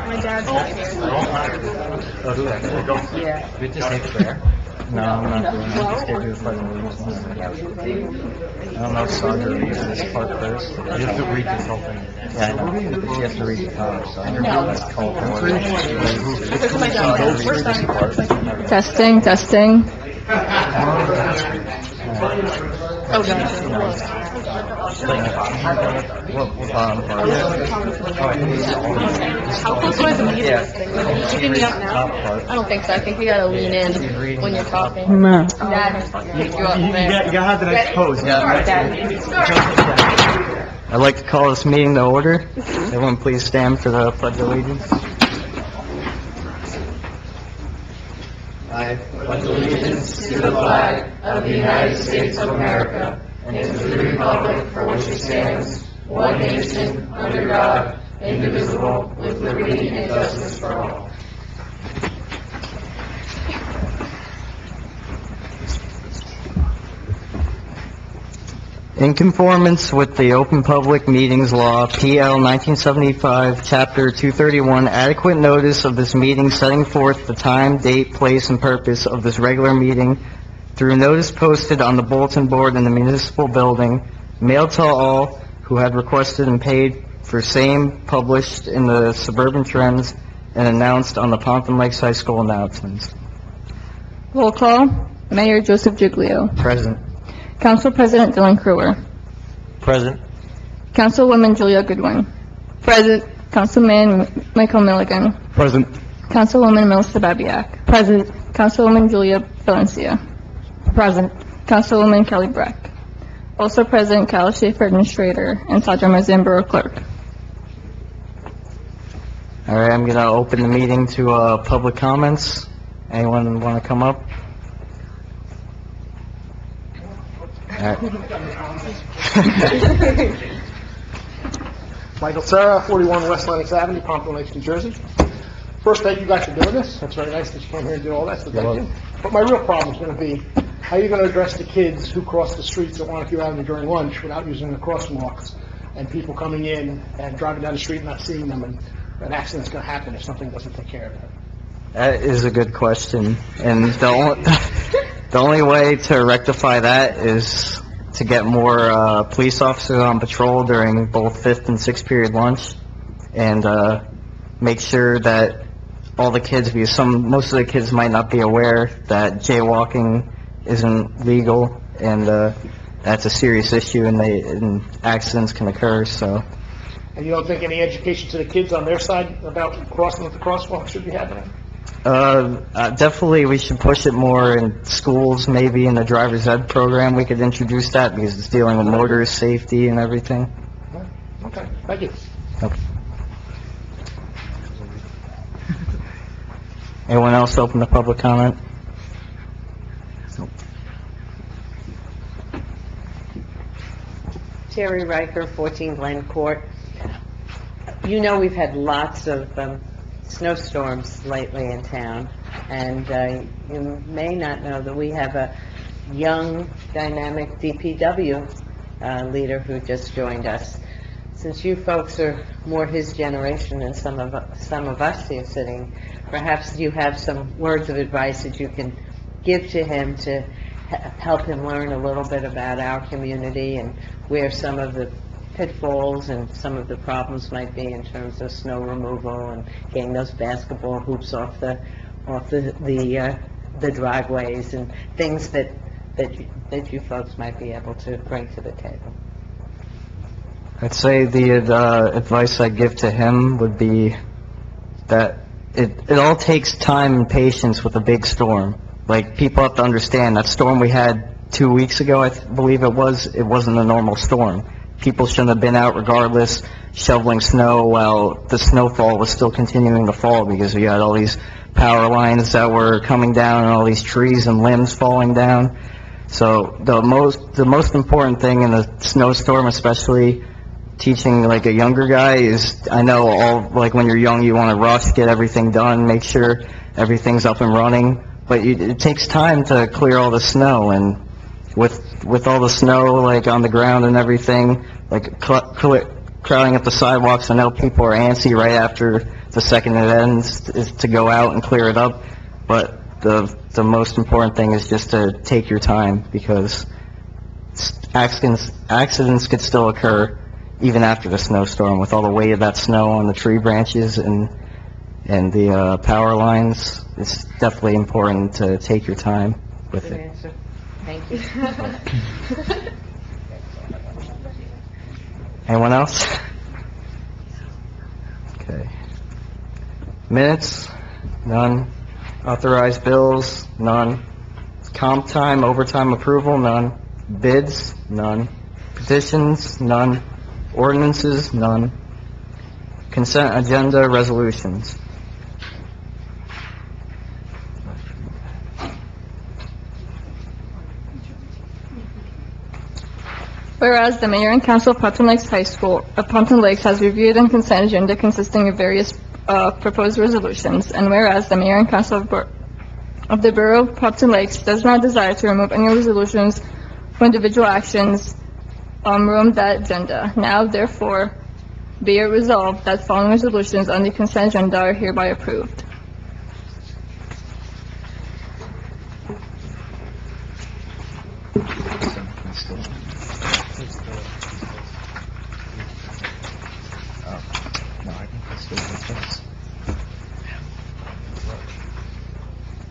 My dad's not here. Oh, do that. There you go. Yeah. We just say prayer. No, I'm not doing that. Just gave you the pledge of allegiance. I don't know if Sandra reads this part first. You have to read this whole thing. Yeah, I know. But she has to read the top, so let's call for order. This is my dad. First time. Testing, testing. Oh, gotcha. What bottom part? How close do I have to meet this thing? Like, are you picking me up now? Top part. I don't think so. I think you gotta lean in when you're talking. Dad, pick you up there. You gotta have the next pose. I'd like to call this meeting to order. Everyone please stand for the Pledge of Allegiance. I pledge allegiance to the flag of the United States of America and to the republic for which it stands, one nation, under God, indivisible, with liberty and justice for all. In conformance with the Open Public Meetings Law, PL 1975, Chapter 231, adequate notice of this meeting setting forth the time, date, place, and purpose of this regular meeting through notice posted on the bulletin board in the municipal building, mailed to all who had requested and paid for same, published in the Suburban Trends, and announced on the Pompton Lakes High School announcements. Roll call. Mayor Joseph Giglio. Present. Council President Dylan Crewer. Present. Councilwoman Julia Goodwin. Present. Councilman Michael Milligan. Present. Councilwoman Melissa Babiak. Present. Councilwoman Julia Valencia. Present. Councilwoman Kelly Breck. Also present, Cal Schaefer, Administrator, and Sandra Mazambro, Clerk. All right, I'm going to open the meeting to public comments. Anyone want to come up? All right. Michael Serra, 41 West Lenox Avenue, Pompton Lakes, New Jersey. First, thank you guys for doing this. That's very nice that you came here and did all that, so thank you. But my real problem is going to be, how are you going to address the kids who cross the streets at Wanacue Avenue during lunch without using the crosswalks, and people coming in and driving down the street and not seeing them, and an accident's going to happen if something doesn't take care of it? That is a good question, and the only way to rectify that is to get more police officers on patrol during both 5th and 6th period lunch, and make sure that all the kids, because most of the kids might not be aware that jaywalking isn't legal, and that's a serious issue, and accidents can occur. So. And you don't think any education to the kids on their side about crossing with the crosswalk should be happening? Definitely we should push it more in schools, maybe in the driver's ed program. We could introduce that because it's dealing with motorist safety and everything. Okay, thank you. Okay. Anyone else open to public comment? Terry Riker, 14 Glen Court. You know we've had lots of snowstorms lately in town, and you may not know that we have a young, dynamic DPW leader who just joined us. Since you folks are more his generation than some of us here sitting, perhaps you have some words of advice that you can give to him to help him learn a little bit about our community and where some of the pitfalls and some of the problems might be in terms of snow removal and getting those basketball hoops off the driveways and things that you folks might be able to bring to the table. I'd say the advice I'd give to him would be that it all takes time and patience with a big storm. Like, people have to understand that storm we had 2 weeks ago, I believe it wasn't a normal storm. People shouldn't have been out regardless, shoveling snow while the snowfall was still continuing to fall, because we had all these power lines that were coming down and all these trees and limbs falling down. So the most important thing in a snowstorm, especially teaching like a younger guy, is, I know like when you're young you want to rush, get everything done, make sure everything's up and running, but it takes time to clear all the snow, and with all the snow like on the ground and everything, like crowding up the sidewalks. I know people are antsy right after the second it ends is to go out and clear it up, but the most important thing is just to take your time, because accidents could still occur even after the snowstorm, with all the weight of that snow on the tree branches and the power lines. It's definitely important to take your time with Good it. answer. Thank you. Anyone else? Okay. Minutes? None. Authorized bills? None. Comp time, overtime approval? None. Bids? None. Petitions? None. Ordinances? None. Consent agenda resolutions? Whereas the mayor and council of Pompton Lakes High School, Pompton Lakes has reviewed and consent agenda consisting of various proposed resolutions, and whereas the mayor and council of the borough of Pompton Lakes does not desire to remove any resolutions for individual actions from that agenda. Now, therefore, be it resolved that following resolutions on the consent agenda are hereby approved.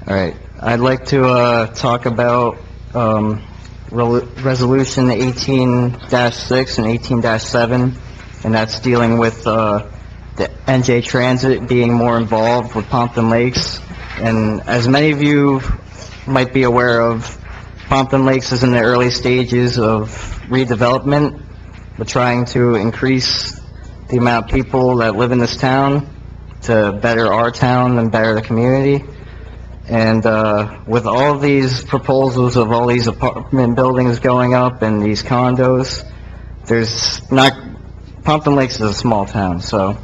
All right, I'd like to talk about Resolution 18-6 and 18-7, and that's dealing with the NJ Transit being more involved with Pompton Lakes. And as many of you might be aware of, Pompton Lakes is in the early stages of redevelopment. We're trying to increase the amount of people that live in this town to better our town and better the community. And with all these proposals of all these apartment buildings going up and these condos, Pompton Lakes is a small town, so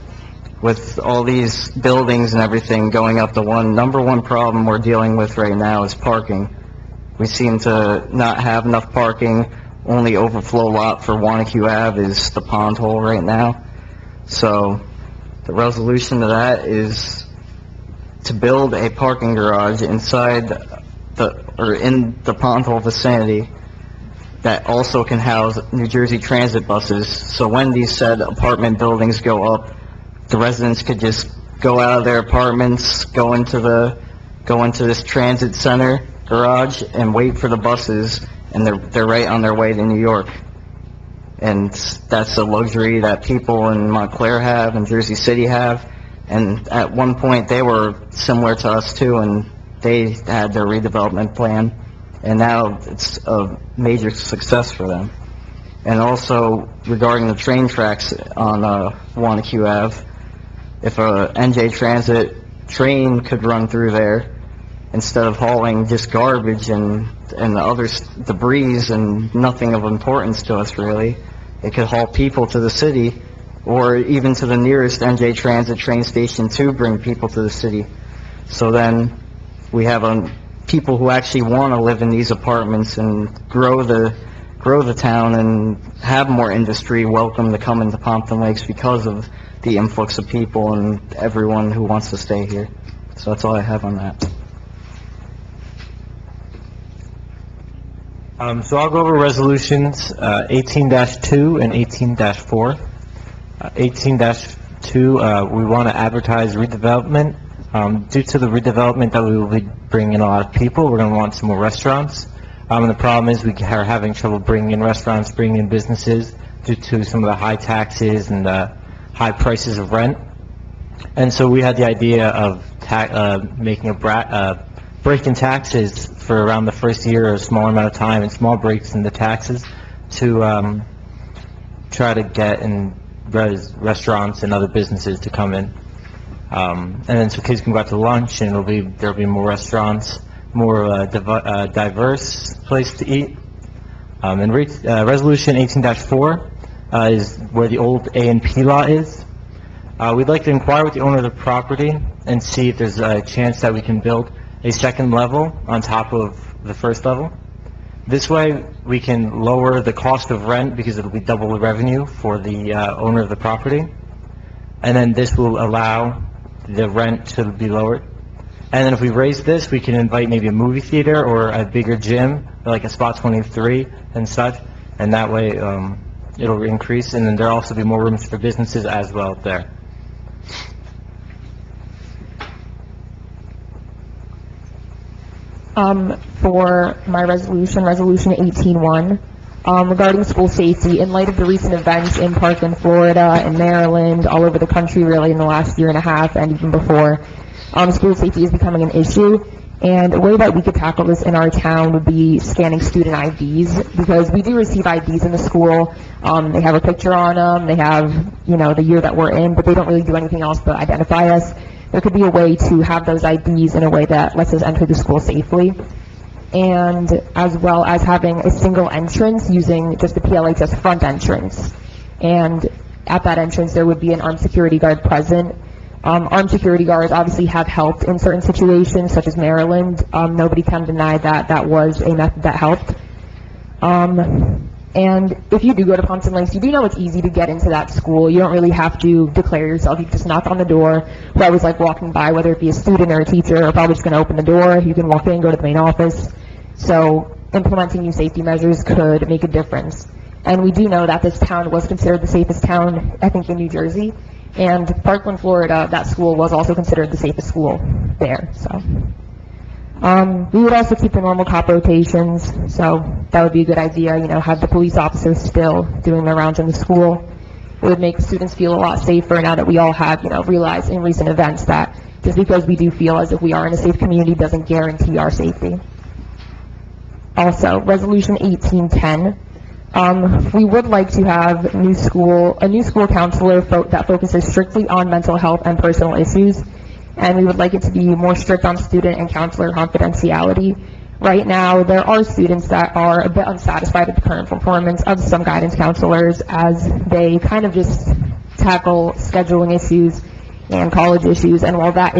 with all these buildings and everything going up, the number one problem we're dealing with right now is parking. We seem to not have enough parking. Only overflow lot for Wanacue Ave is the pond hole right now. So the resolution to that is to build a parking garage inside in the pond hole vicinity that also can house New Jersey Transit buses. So when these said apartment buildings go up, the residents could just go out of their apartments, go into this transit center garage and wait for the buses, and they're right on their way to New York. And that's a luxury that people in Montclair have and Jersey City have. And at one point, they were similar to us too, and they had their redevelopment plan, and now it's a major success for them. And also, regarding the train tracks on Wanacue Ave, if a NJ Transit train could run through there, instead of hauling just garbage and other debris and nothing of importance to us really, it could haul people to the city, or even to the nearest NJ Transit train station to bring people to the city. So then we have people who actually want to live in these apartments and grow the town and have more industry welcome to come into Pompton Lakes because of the influx of people and everyone who wants to stay here. So that's all I have on that. So I'll go over resolutions 18-2 and 18-4. 18-2, we want to advertise redevelopment. Due to the redevelopment that we will be bringing in a lot of people, we're going to want some more restaurants. And the problem is we are having trouble bringing in restaurants, bringing in businesses due to some of the high taxes and the high prices of rent. And so we had the idea of making a break in taxes for around the first year, or a small amount of time, and small breaks in the taxes to try to get in restaurants and other businesses to come in. And then so kids can go out to lunch, and there'll be more restaurants, more diverse place to eat. And resolution 18-4 is where the old A&P lot is. We'd like to inquire with the owner of the property and see if there's a chance that we can build a second level on top of the first level. This way, we can lower the cost of rent because it'll be double the revenue for the owner of the property. And then this will allow the rent to be lowered. And then if we raise this, we can invite maybe a movie theater or a bigger gym, like a Spot 23 and such. And that way, it'll increase. And then there'll also be more rooms for businesses as well there. For my resolution 18-1, regarding school safety, in light of the recent events in Parkland, Florida, and Maryland, all over the country really in the last year and a half and even before, school safety is becoming an issue. And a way that we could tackle this in our town would be scanning student IDs, because we do receive IDs in the school. They have a picture on them, they have, the year that we're in, but they don't really do anything else but identify us. There could be a way to have those IDs in a way that lets us enter the school safely, and as well as having a single entrance using just the PLHS front entrance. And at that entrance, there would be an armed security guard present. Armed security guards obviously have helped in certain situations, such as Maryland. Nobody can deny that that was a method that helped. And if you do go to Pompton Lakes, you do know it's easy to get into that school. You don't really have to declare yourself. You can just knock on the door. Whoever's walking by, whether it be a student or a teacher, are probably just going to open the door. You can walk in, go to the main office. So implementing new safety measures could make a difference. And we do know that this town was considered the safest town, I think, in New Jersey. And Parkland, Florida, that school was also considered the safest school there. So we would also keep the normal cop rotations, so that would be a good idea, have the police officers still doing their rounds in the school. It would make students feel a lot safer now that we all have, realized in recent events that just because we do feel as if we are in a safe community doesn't guarantee our safety. Also, Resolution 1810, we would like to have a new school counselor that focuses strictly on mental health and personal issues. And we would like it to be more strict on student and counselor confidentiality. Right now, there are students that are a bit unsatisfied with the current performance of some guidance counselors, as they kind of just tackle scheduling issues and college issues. And while that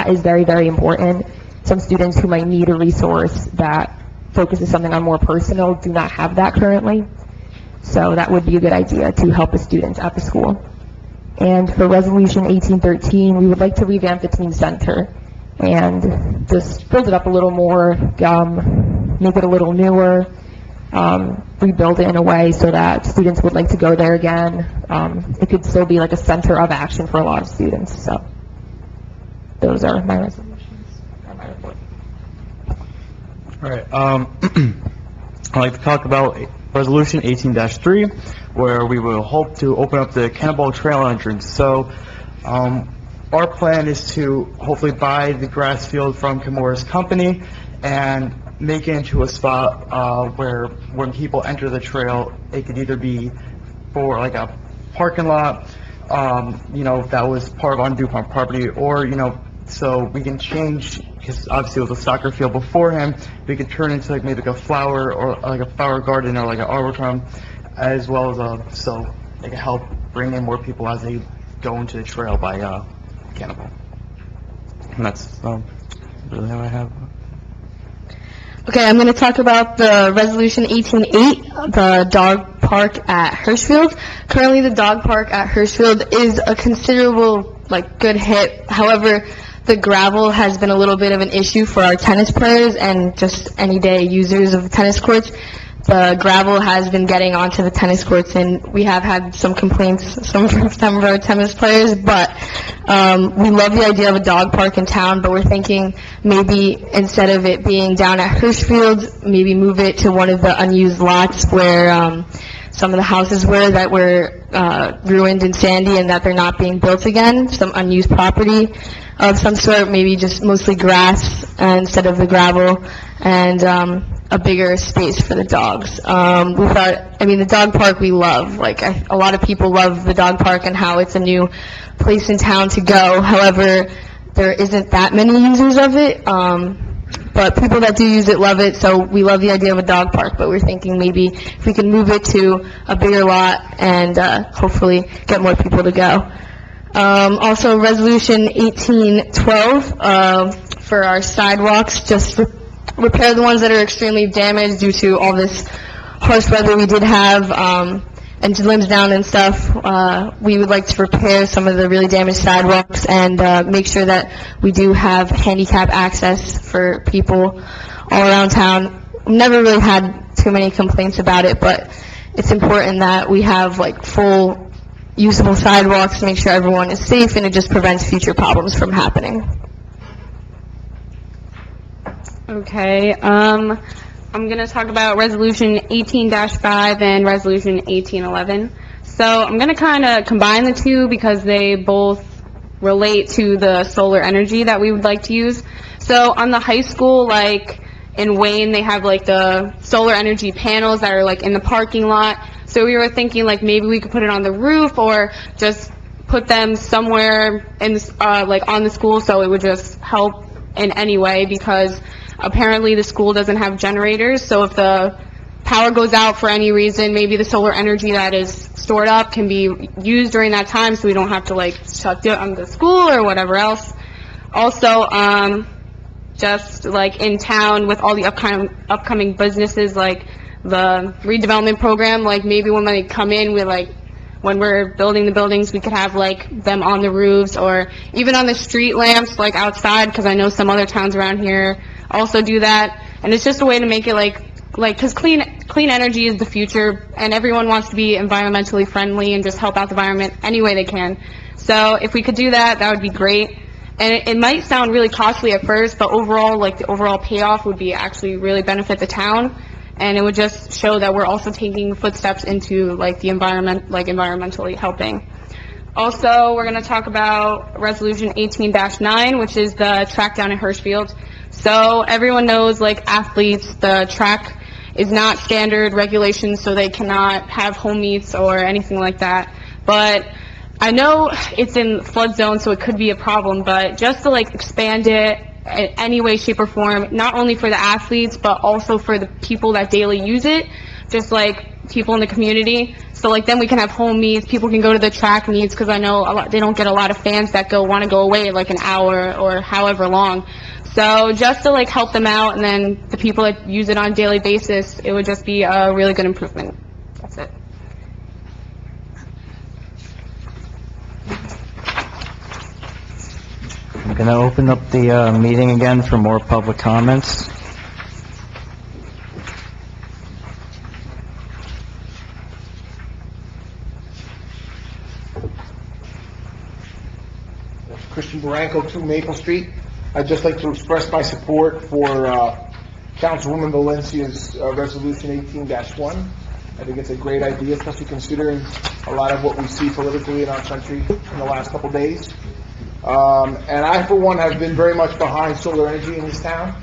is very, very important, some students who might need a resource that focuses something on more personal do not have that currently. So that would be a good idea to help the students at the school. And for Resolution 1813, we would like to revamp the teen center and just build it up a little more, make it a little newer, rebuild it in a way so that students would like to go there again. It could still be like a center of action for a lot of students. So those are my resolutions and my report. All right. I'd like to talk about Resolution 18-3, where we will hope to open up the Cannonball Trail entrance. So, our plan is to hopefully buy the grass field from Kimura's company and make it into a spot where when people enter the trail, it could either be for like a parking lot, that was part of on DuPont property, or, so we can change, because obviously it was a soccer field beforehand, we could turn into maybe like a flower or like a flower garden or like an arboretum, as well as so they can help bring in more people as they go into the trail by Cannonball. And that's really how I have. Okay, I'm going to talk about the Resolution 18-8, the dog park at Hirschfield. Currently, the dog park at Hirschfield is a considerable, good hit. However, the gravel has been a little bit of an issue for our tennis players and just any-day users of the tennis courts. The gravel has been getting onto the tennis courts, and we have had some complaints from some of our tennis players, but we love the idea of a dog park in town, but we're thinking maybe instead of it being down at Hirschfield, maybe move it to one of the unused lots where some of the houses were that were ruined and sandy and that they're not being built again, some unused property of some sort, maybe just mostly grass instead of the gravel, and a bigger space for the dogs. We thought, the dog park we love. A lot of people love the dog park and how it's a new place in town to go. However, there isn't that many users of it, but people that do use it love it, so we love the idea of a dog park, but we're thinking maybe if we can move it to a bigger lot and hopefully get more people to go. Also, Resolution 1812 for our sidewalks, just repair the ones that are extremely damaged due to all this harsh weather we did have, and limbs down and stuff. We would like to repair some of the really damaged sidewalks and make sure that we do have handicap access for people all around town. Never really had too many complaints about it, but it's important that we have like full usable sidewalks to make sure everyone is safe, and it just prevents future problems from happening. Okay, I'm going to talk about Resolution 18-5 and Resolution 1811. So I'm going to kind of combine the two because they both relate to the solar energy that we would like to use. So on the high school, like in Wayne, they have like the solar energy panels that are like in the parking lot. So we were thinking like maybe we could put it on the roof or just put them somewhere in like on the school, so it would just help in any way, because apparently the school doesn't have generators. So if the power goes out for any reason, maybe the solar energy that is stored up can be used during that time, so we don't have to like shut down the school or whatever else. Also, just like in town with all the upcoming businesses, like the redevelopment program, like maybe when they come in, when we're building the buildings, we could have like them on the roofs or even on the street lamps, like outside, because I know some other towns around here also do that. And it's just a way to make it because clean energy is the future, and everyone wants to be environmentally friendly and just help out the environment any way they can. So if we could do that, that would be great. And it might sound really costly at first, but overall, like the overall payoff would be actually really benefit the town. And it would just show that we're also taking footsteps into like the environment, like environmentally helping. Also, we're going to talk about Resolution 18-9, which is the track down in Hirschfield. So everyone knows, like athletes, the track is not standard regulations, so they cannot have home meets or anything like that. But I know it's in flood zone, so it could be a problem, but just to like expand it in any way, shape, or form, not only for the athletes, but also for the people that daily use it, just like people in the community. So like then we can have home meets, people can go to the track meets, because I know they don't get a lot of fans that want to go away like an hour or however long. So just to like help them out, and then the people that use it on a daily basis, it would just be a really good improvement. That's it. I'm going to open up the meeting again for more public comments. Christian Barranco, 2 Maple Street. I'd just like to express my support for Councilwoman Valencia's Resolution 18-1. I think it's a great idea, especially considering a lot of what we see politically in our country in the last couple days. And I, for one, have been very much behind solar energy in this town.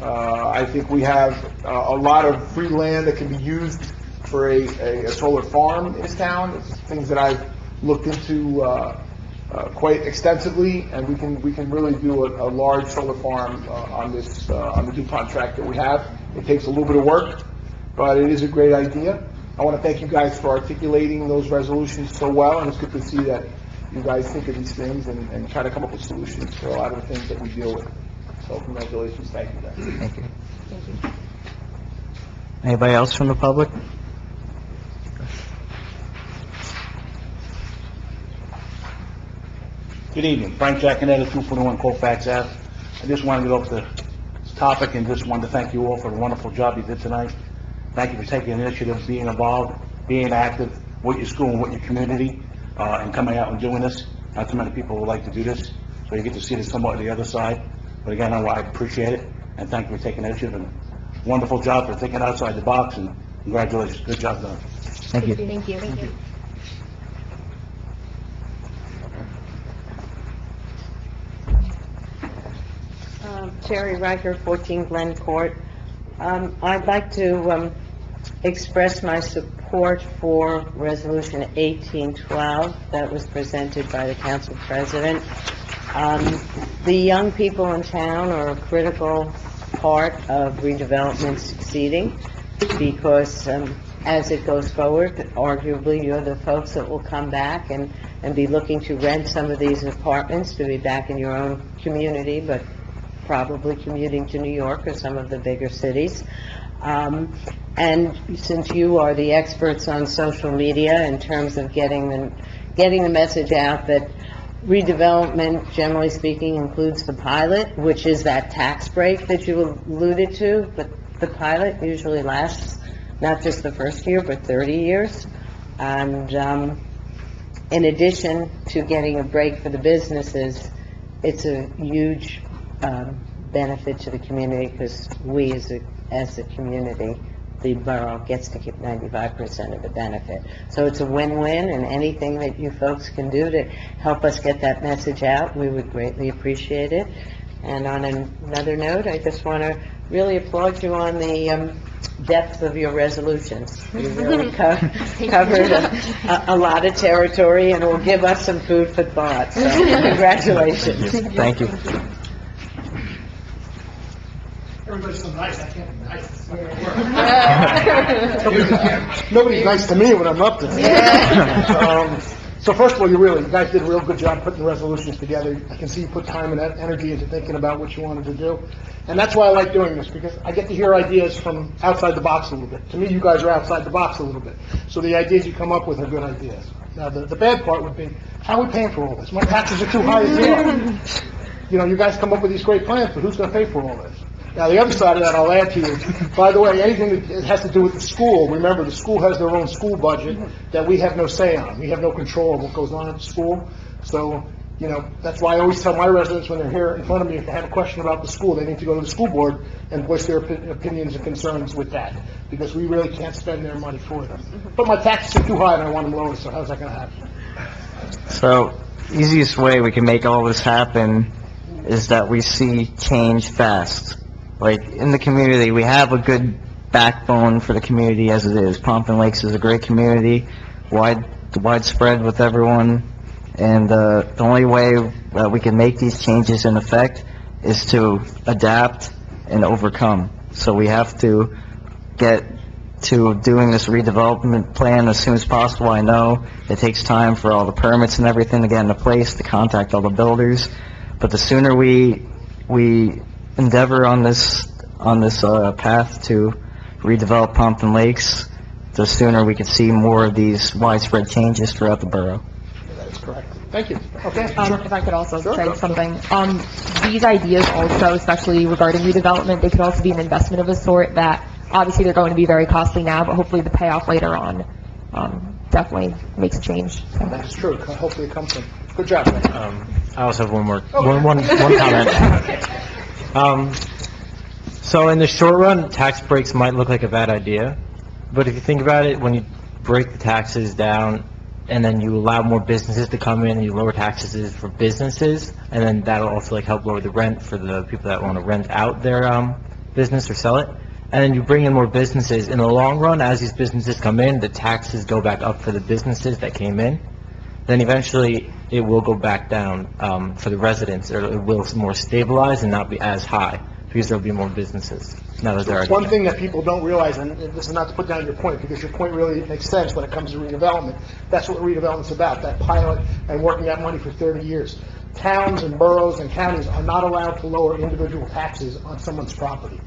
I think we have a lot of free land that can be used for a solar farm in this town. It's things that I've looked into quite extensively, and we can really do a large solar farm on the DuPont tract that we have. It takes a little bit of work, but it is a great idea. I want to thank you guys for articulating those resolutions so well, and it's good to see that you guys think of these things and try to come up with solutions for a lot of the things that we deal with. So congratulations, thank you guys. Thank you. Anybody else from the public? Good evening, Frank Giaconetti, 241 Colfax Ave. I just wanted to get off the topic and just wanted to thank you all for the wonderful job you did tonight. Thank you for taking initiative, being involved, being active with your school and with your community, and coming out and doing this. Not too many people would like to do this, so you get to see this somewhat the other side. But again, I appreciate it, and thank you for taking initiative, and wonderful job for thinking outside the box, and congratulations, good job done. Thank you. Thank you. Thank you. Terry Riker, 14 Glen Court. I'd like to express my support for Resolution 1812 that was presented by the Council President. The young people in town are a critical part of redevelopment succeeding, because as it goes forward, arguably you're the folks that will come back and be looking to rent some of these apartments to be back in your own community, but probably commuting to New York or some of the bigger cities. And since you are the experts on social media in terms of getting the message out that redevelopment, generally speaking, includes the pilot, which is that tax break that you alluded to, but the pilot usually lasts not just the first year, but 30 years. And in addition to getting a break for the businesses, it's a huge benefit to the community, because we as a community, the borough gets to keep 95% of the benefit. So it's a win-win, and anything that you folks can do to help us get that message out, we would greatly appreciate it. And on another note, I just want to really applaud you on the depth of your resolutions. You really covered a lot of territory, and will give us some food for thought. So congratulations. Thank you. Everybody's so nice, I can't be nice. Nobody's nice to me when I'm up there. So first of all, you guys did a real good job putting the resolutions together. I can see you put time and energy into thinking about what you wanted to do. And that's why I like doing this, because I get to hear ideas from outside the box a little bit. To me, you guys are outside the box a little bit. So the ideas you come up with are good ideas. Now, the bad part would be, how are we paying for all this? My taxes are too high as they are. You know, you guys come up with these great plans, but who's going to pay for all this? Now, the other side of that, I'll add to you, by the way, anything that has to do with the school, remember, the school has their own school budget that we have no say on. We have no control of what goes on at the school. So, you know, that's why I always tell my residents when they're here in front of me, if they have a question about the school, they need to go to the school board and voice their opinions and concerns with that, because we really can't spend their money for them. But my taxes are too high and I want them lower, so how's that going to happen? So, easiest way we can make all this happen is that we see change fast. Like, in the community, we have a good backbone for the community as it is. Pompton Lakes is a great community, widespread with everyone, and the only way that we can make these changes in effect is to adapt and overcome. So we have to get to doing this redevelopment plan as soon as possible. I know it takes time for all the permits and everything to get into place, to contact all the builders, but the sooner we endeavor on this path to redevelop Pompton Lakes, the sooner we can see more of these widespread changes throughout the borough. That is correct. Thank you. Okay. If I could also Sure. say something. These ideas also, especially regarding redevelopment, they could also be an investment of a sort that obviously they're going to be very costly now, but hopefully the payoff later on definitely makes a change. So. That's true. Hopefully it comes from. Good job, man. I also have one comment. So in the short run, tax breaks might look like a bad idea, but if you think about it, when you break the taxes down and then you allow more businesses to come in and you lower taxes for businesses, and then that'll also like help lower the rent for the people that want to rent out their business or sell it. And then you bring in more businesses. In the long run, as these businesses come in, the taxes go back up for the businesses that came in. Then eventually it will go back down for the residents, or it will more stabilize and not be as high, because there'll be more businesses. Now that there are. One thing that people don't realize, and this is not to put down your point, because your point really makes sense when it comes to redevelopment. That's what redevelopment's about, that pilot and working that money for 30 years. Towns and boroughs and counties are not allowed to lower individual taxes on someone's property,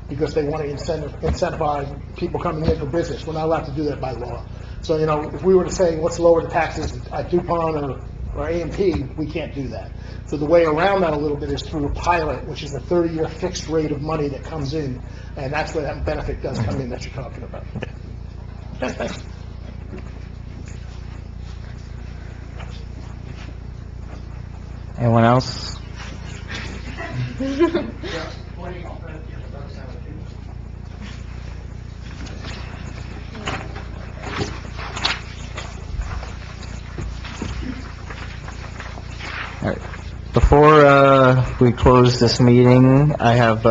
because they want to incentivize people coming in for business. We're not allowed to do that by law. So, you know, if we were to say, let's lower the taxes at DuPont or A&P, we can't do that. So the way around that a little bit is through a pilot, which is a 30-year fixed rate of money that comes in, and that's where that benefit does come in that you're talking about. Okay, thanks. Anyone else? All right. Before we close this meeting, I have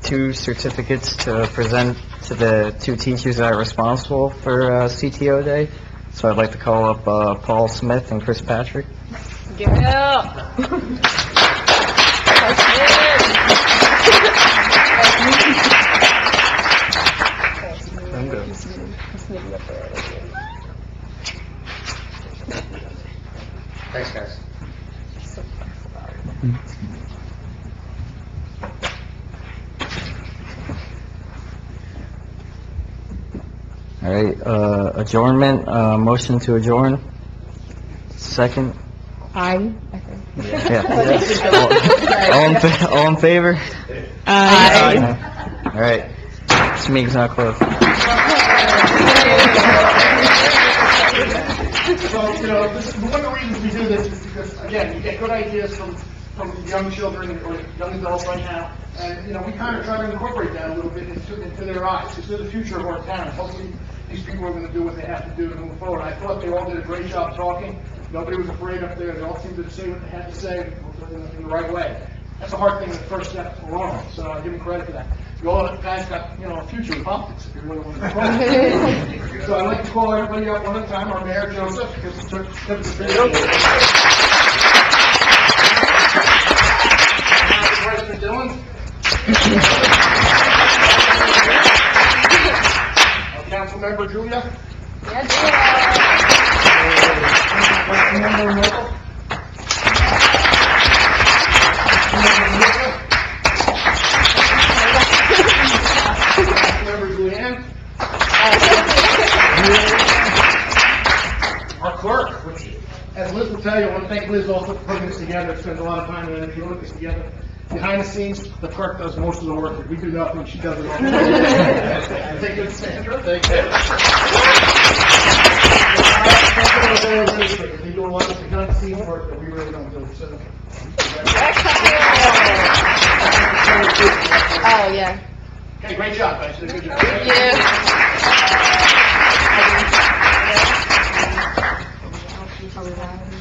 2 certificates to present to the 2 teachers that are responsible for CTO Day. So I'd like to call up Paul Smith and Chris Patrick. Give it up. Thanks, guys. right, adjournment, motion to adjourn. Second? Aye. Yeah. All in favor? Aye. All right, this meeting's not closed. So, this, one of the reasons we do this is because, again, you get good ideas from young children or young adults right now, and, we kind of try to incorporate that a little bit into their eyes, because they're the future of our town. Hopefully, these people are going to do what they have to do to move forward. I thought they all did a great job talking. Nobody was afraid up there. They all seemed to say what they had to say in the right way. That's a hard thing, the first step alone, so I give them credit for that. You all guys got, a future in politics, if you really want to talk. So I'd like to call everybody up one at a time, our Mayor Joseph, because he took the video. President Dillon. Our Council Member Julia. Councilmember Michael. Councilmember Julianne. Our clerk, which, as Liz will tell you, I want to thank Liz also for putting this together. Spends a lot of time and energy putting this together. Behind the scenes, the clerk does most of the work. If we do nothing, she does it all. Thank you, Sandra. Thank you. They do a lot of behind the scenes work that we really don't do. So. Oh, yeah. Okay, great job, guys. You did a good job. Thank you.